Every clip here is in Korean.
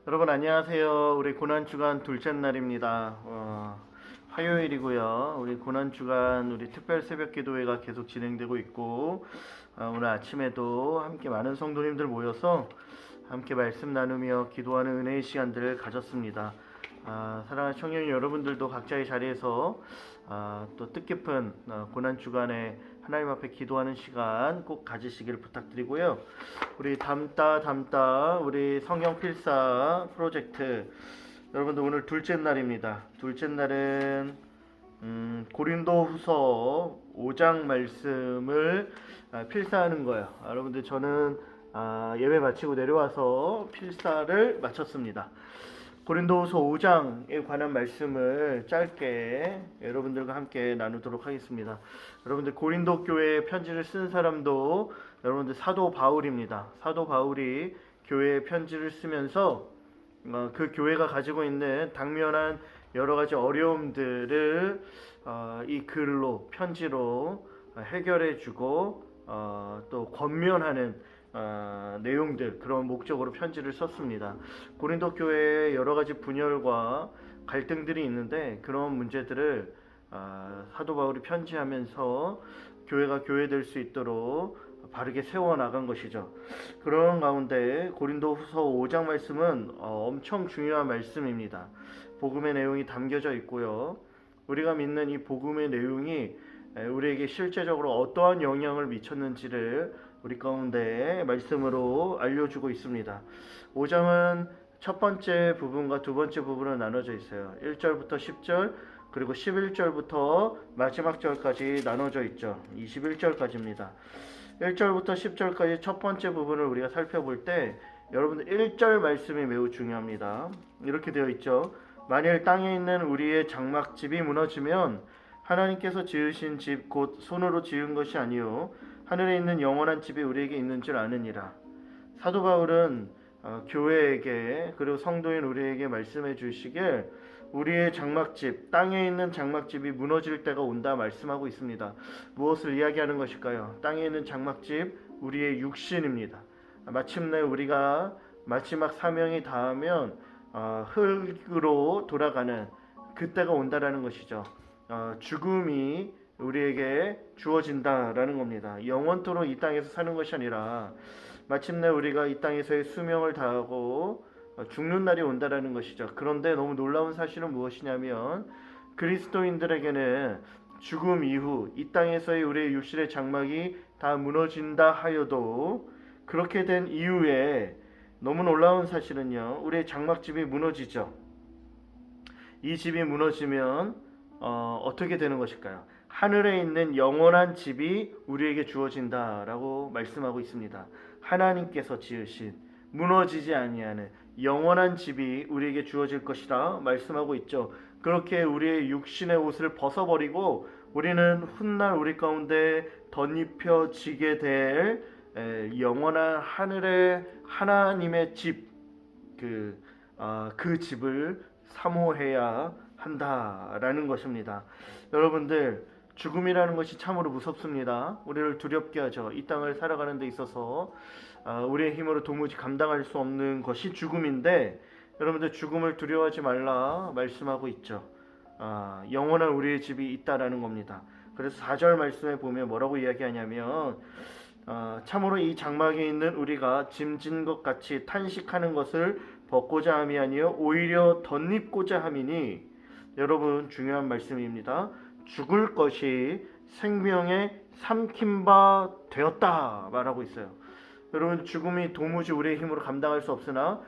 여러분 안녕하세요. 우리 고난주간 둘째 날입니다. 화요일이고요. 우리 고난주간 우리 특별 새벽 기도회가 계속 진행되고 있고 오늘 아침에도 함께 많은 성도님들 모여서 함께 말씀 나누며 기도하는 은혜의 시간들을 가졌습니다. 사랑하는 청년 여러분들도 각자의 자리에서 또 뜻깊은 고난주간에 하나님 앞에 기도하는 시간 꼭 가지시기를 부탁드리고요. 우리 담다 우리 성경 필사 프로젝트 여러분들 오늘 둘째 날입니다. 둘째 날은 고린도후서 5장 말씀을 필사하는 거예요. 여러분들 저는 예배 마치고 내려와서 필사를 마쳤습니다. 고린도후서 5장에 관한 말씀을 짧게 여러분들과 함께 나누도록 하겠습니다. 여러분들 고린도 교회에 편지를 쓴 사람도 여러분들 사도 바울입니다. 사도 바울이 교회에 편지를 쓰면서 그 교회가 가지고 있는 당면한 여러 가지 어려움들을 이 글로 편지로 해결해주고 또 권면하는 내용들 그런 목적으로 편지를 썼습니다. 고린도 교회에 여러 가지 분열과 갈등들이 있는데 그런 문제들을 사도 바울이 편지하면서 교회가 교회될 수 있도록 바르게 세워나간 것이죠. 그런 가운데 고린도후서 5장 말씀은 엄청 중요한 말씀입니다. 복음의 내용이 담겨져 있고요. 우리가 믿는 이 복음의 내용이 우리에게 실제적으로 어떠한 영향을 미쳤는지를 우리 가운데 말씀으로 알려주고 있습니다. 5장은 첫 번째 부분과 두 번째 부분으로 나눠져 있어요. 1절부터 10절 그리고 11절부터 마지막 절까지 나눠져 있죠. 21절까지입니다. 1절부터 10절까지 첫 번째 부분을 우리가 살펴볼 때 여러분들 1절 말씀이 매우 중요합니다. 이렇게 되어 있죠. 만일 땅에 있는 우리의 장막집이 무너지면 하나님께서 지으신 집 곧 손으로 지은 것이 아니요 하늘에 있는 영원한 집이 우리에게 있는 줄 아느니라. 사도 바울은 교회에게 그리고 성도인 우리에게 말씀해 주시길 우리의 장막집, 땅에 있는 장막집이 무너질 때가 온다 말씀하고 있습니다. 무엇을 이야기하는 것일까요? 땅에 있는 장막집, 우리의 육신입니다. 마침내 우리가 마지막 사명이 닿으면 흙으로 돌아가는 그때가 온다라는 것이죠. 죽음이 우리에게 주어진다라는 겁니다. 영원토록 이 땅에서 사는 것이 아니라 마침내 우리가 이 땅에서의 수명을 다하고 죽는 날이 온다라는 것이죠. 그런데 너무 놀라운 사실은 무엇이냐면 그리스도인들에게는 죽음 이후 이 땅에서의 우리의 육신의 장막이 다 무너진다 하여도 그렇게 된 이후에 너무 놀라운 사실은요. 우리의 장막집이 무너지죠. 이 집이 무너지면 어떻게 되는 것일까요? 하늘에 있는 영원한 집이 우리에게 주어진다라고 말씀하고 있습니다. 하나님께서 지으신 무너지지 아니하는 영원한 집이 우리에게 주어질 것이다 말씀하고 있죠. 그렇게 우리의 육신의 옷을 벗어버리고 우리는 훗날 우리 가운데 덧입혀지게 될 영원한 하늘의 하나님의 집, 그 집을 사모해야 한다라는 것입니다. 여러분들 죽음이라는 것이 참으로 무섭습니다. 우리를 두렵게 하죠. 이 땅을 살아가는 데 있어서 우리의 힘으로 도무지 감당할 수 없는 것이 죽음인데 여러분들 죽음을 두려워하지 말라 말씀하고 있죠. 영원한 우리의 집이 있다라는 겁니다. 그래서 4절 말씀에 보면 뭐라고 이야기하냐면 참으로 이 장막에 있는 우리가 짐진 것 같이 탄식하는 것을 벗고자 함이 아니요 오히려 덧입고자 함이니 여러분 중요한 말씀입니다. 죽을 것이 생명의 삼킨 바 되었다 말하고 있어요. 여러분 죽음이 도무지 우리의 힘으로 감당할 수 없으나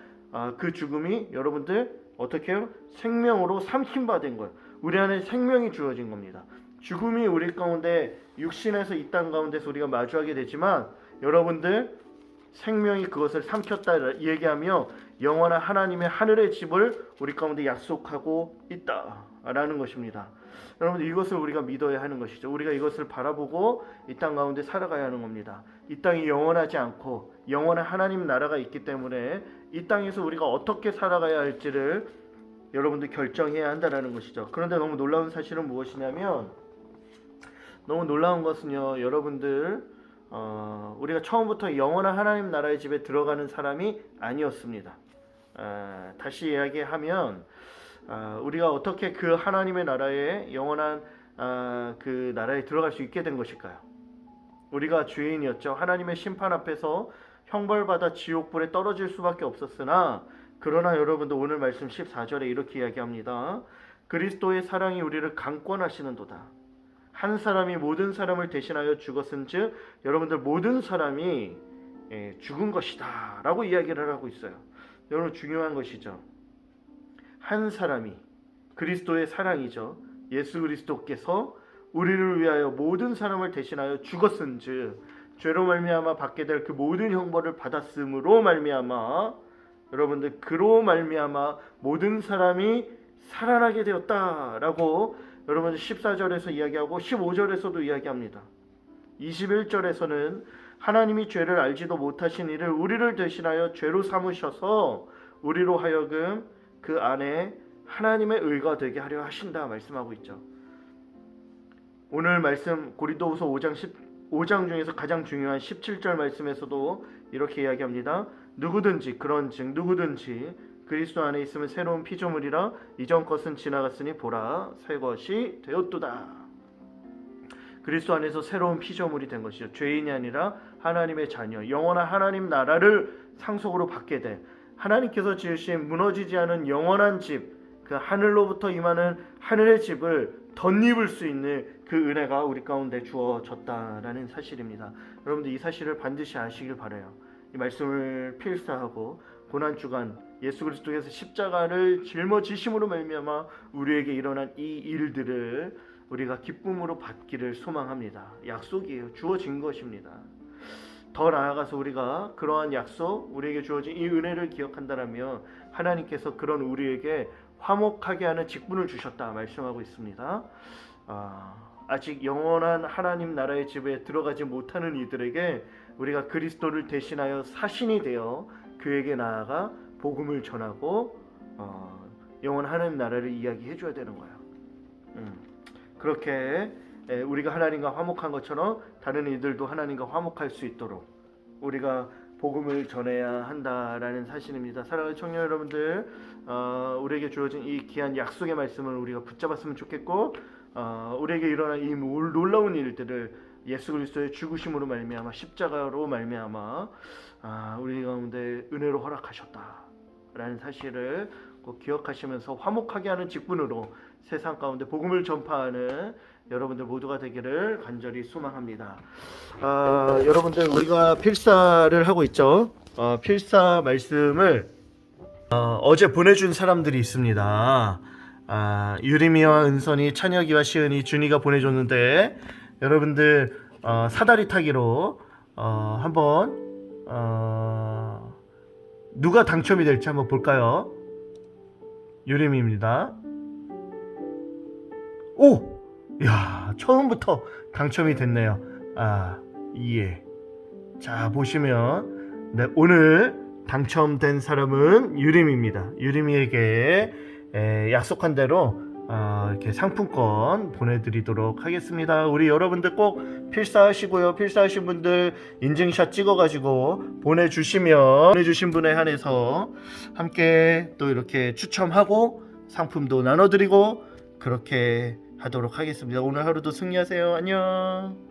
그 죽음이 여러분들 어떻게 해요? 생명으로 삼킨 바 된 거예요. 우리 안에 생명이 주어진 겁니다. 죽음이 우리 가운데 육신에서 이 땅 가운데서 우리가 마주하게 되지만 여러분들 생명이 그것을 삼켰다 얘기하며 영원한 하나님의 하늘의 집을 우리 가운데 약속하고 있다라는 것입니다. 여러분 이것을 우리가 믿어야 하는 것이죠. 우리가 이것을 바라보고 이 땅 가운데 살아가야 하는 겁니다. 이 땅이 영원하지 않고 영원한 하나님 나라가 있기 때문에 이 땅에서 우리가 어떻게 살아가야 할지를 여러분들 결정해야 한다는 것이죠. 그런데 너무 놀라운 사실은 무엇이냐면 너무 놀라운 것은요. 여러분들 우리가 처음부터 영원한 하나님 나라의 집에 들어가는 사람이 아니었습니다. 다시 이야기하면 우리가 어떻게 그 하나님의 나라에 영원한 그 나라에 들어갈 수 있게 된 것일까요? 우리가 죄인이었죠. 하나님의 심판 앞에서 형벌받아 지옥불에 떨어질 수밖에 없었으나 그러나 여러분들 오늘 말씀 14절에 이렇게 이야기합니다. 그리스도의 사랑이 우리를 강권하시는도다. 한 사람이 모든 사람을 대신하여 죽었은즉 여러분들 모든 사람이 죽은 것이다 라고 이야기를 하고 있어요. 여러분 중요한 것이죠. 한 사람이 그리스도의 사랑이죠. 예수 그리스도께서 우리를 위하여 모든 사람을 대신하여 죽었은즉 죄로 말미암아 받게 될 그 모든 형벌을 받았으므로 말미암아 여러분들 그로 말미암아 모든 사람이 살아나게 되었다라고 여러분 14절에서 이야기하고 15절에서도 이야기합니다. 21절에서는 하나님이 죄를 알지도 못하신 이를 우리를 대신하여 죄로 삼으셔서 우리로 하여금 그 안에 하나님의 의가 되게 하려 하신다 말씀하고 있죠. 오늘 말씀 고린도후서 5장 중에서 가장 중요한 17절 말씀에서도 이렇게 이야기합니다. 누구든지 그런즉 누구든지 그리스도 안에 있으면 새로운 피조물이라 이전 것은 지나갔으니 보라 새 것이 되었도다. 그리스도 안에서 새로운 피조물이 된 것이죠. 죄인이 아니라 하나님의 자녀, 영원한 하나님 나라를 상속으로 받게 된 하나님께서 지으신 무너지지 않은 영원한 집, 그 하늘로부터 임하는 하늘의 집을 덧입을 수 있는 그 은혜가 우리 가운데 주어졌다라는 사실입니다. 여러분들 이 사실을 반드시 아시길 바라요. 이 말씀을 필사하고 고난주간 예수 그리스도께서 십자가를 짊어지심으로 말미암아 우리에게 일어난 이 일들을 우리가 기쁨으로 받기를 소망합니다. 약속이에요. 주어진 것입니다. 더 나아가서 우리가 그러한 약속, 우리에게 주어진 이 은혜를 기억한다면 하나님께서 그런 우리에게 화목하게 하는 직분을 주셨다 말씀하고 있습니다. 아직 영원한 하나님 나라의 집에 들어가지 못하는 이들에게 우리가 그리스도를 대신하여 사신이 되어 그에게 나아가 복음을 전하고 영원한 하나님 나라를 이야기해 줘야 되는 거예요. 그렇게 우리가 하나님과 화목한 것처럼 다른 이들도 하나님과 화목할 수 있도록 우리가 복음을 전해야 한다라는 사실입니다. 사랑하는 청년 여러분들, 우리에게 주어진 이 귀한 약속의 말씀을 우리가 붙잡았으면 좋겠고, 우리에게 일어난 이 놀라운 일들을 예수 그리스도의 죽으심으로 말미암아 십자가로 말미암아 우리 가운데 은혜로 허락하셨다라는 사실을 꼭 기억하시면서 화목하게 하는 직분으로 세상 가운데 복음을 전파하는 여러분들 모두가 되기를 간절히 소망합니다. 여러분들 우리가 필사를 하고 있죠. 필사 말씀을 어제 보내준 사람들이 있습니다. 유리미와 은선이, 찬혁이와 시은이, 준이가 보내줬는데 여러분들 사다리 타기로 한번 누가 당첨이 될지 한번 볼까요? 유리미입니다. 오! 야, 처음부터 당첨이 됐네요. 예. 자, 보시면 네, 오늘 당첨된 사람은 유림입니다. 유림이에게 약속한 대로 이렇게 상품권 보내드리도록 하겠습니다. 우리 여러분들 꼭 필사하시고요. 필사하신 분들 인증샷 찍어가지고 보내주신 분에 한해서 함께 또 이렇게 추첨하고 상품도 나눠드리고 그렇게 하도록 하겠습니다. 오늘 하루도 승리하세요. 안녕.